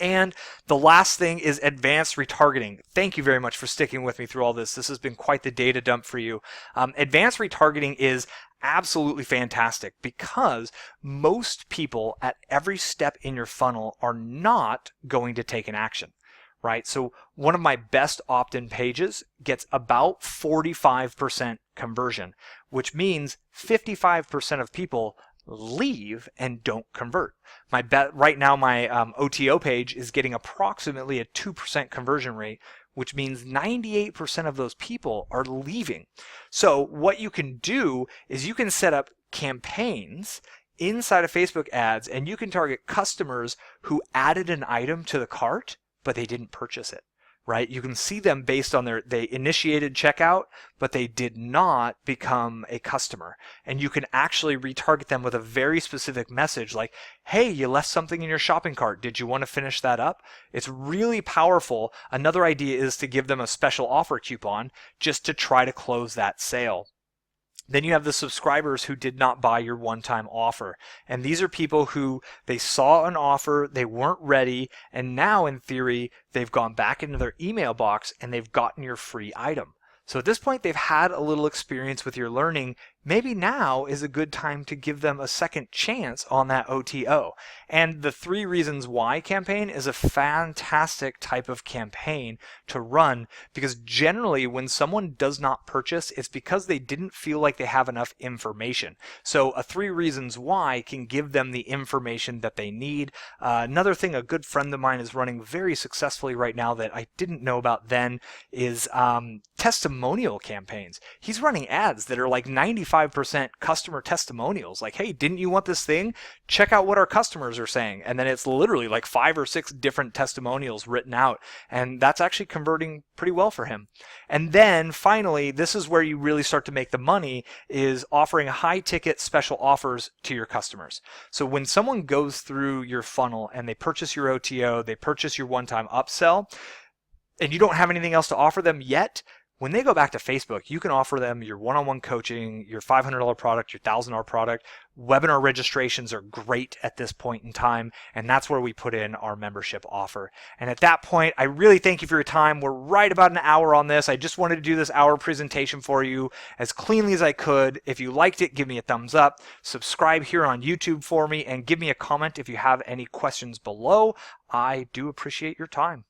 And the last thing is advanced retargeting. Thank you very much for sticking with me through all this. This has been quite the data dump for you. Advanced retargeting is absolutely fantastic because most people at every step in your funnel are not going to take an action, right? So one of my best opt-in pages gets about 45% conversion, which means 55% of people leave and don't convert. Right now, my OTO page is getting approximately a 2% conversion rate, which means 98% of those people are leaving. So what you can do is you can set up campaigns inside of Facebook ads, and you can target customers who added an item to the cart, but they didn't purchase it. right? You can see them based on they initiated checkout, but they did not become a customer. And you can actually retarget them with a very specific message like, hey, you left something in your shopping cart. Did you want to finish that up? It's really powerful. Another idea is to give them a special offer coupon just to try to close that sale. Then you have the subscribers who did not buy your one-time offer. And these are people who they saw an offer, they weren't ready, and now in theory, they've gone back into their email box and they've gotten your free item. So at this point, they've had a little experience with your learning. Maybe now is a good time to give them a second chance on that OTO. And the 3 reasons why campaign is a fantastic type of campaign to run, because generally when someone does not purchase, it's because they didn't feel like they have enough information. So a 3 reasons why can give them the information that they need. Another thing a good friend of mine is running very successfully right now that I didn't know about then is testimonial campaigns. He's running ads that are like 95% customer testimonials. Like, hey, didn't you want this thing? Check out what our customers are saying. And then it's literally like 5 or 6 different testimonials written out. And that's actually converting pretty well for him. And then finally, this is where you really start to make the money, is offering high ticket special offers to your customers. So when someone goes through your funnel and they purchase your OTO, they purchase your one-time upsell, and you don't have anything else to offer them yet, when they go back to Facebook, you can offer them your one-on-one coaching, your $500 product, your $1,000 product. Webinar registrations are great at this point in time, and that's where we put in our membership offer. And at that point, I really thank you for your time. We're right about an hour on this. I just wanted to do this hour presentation for you as cleanly as I could. If you liked it, give me a thumbs up. Subscribe here on YouTube for me, and give me a comment if you have any questions below. I do appreciate your time.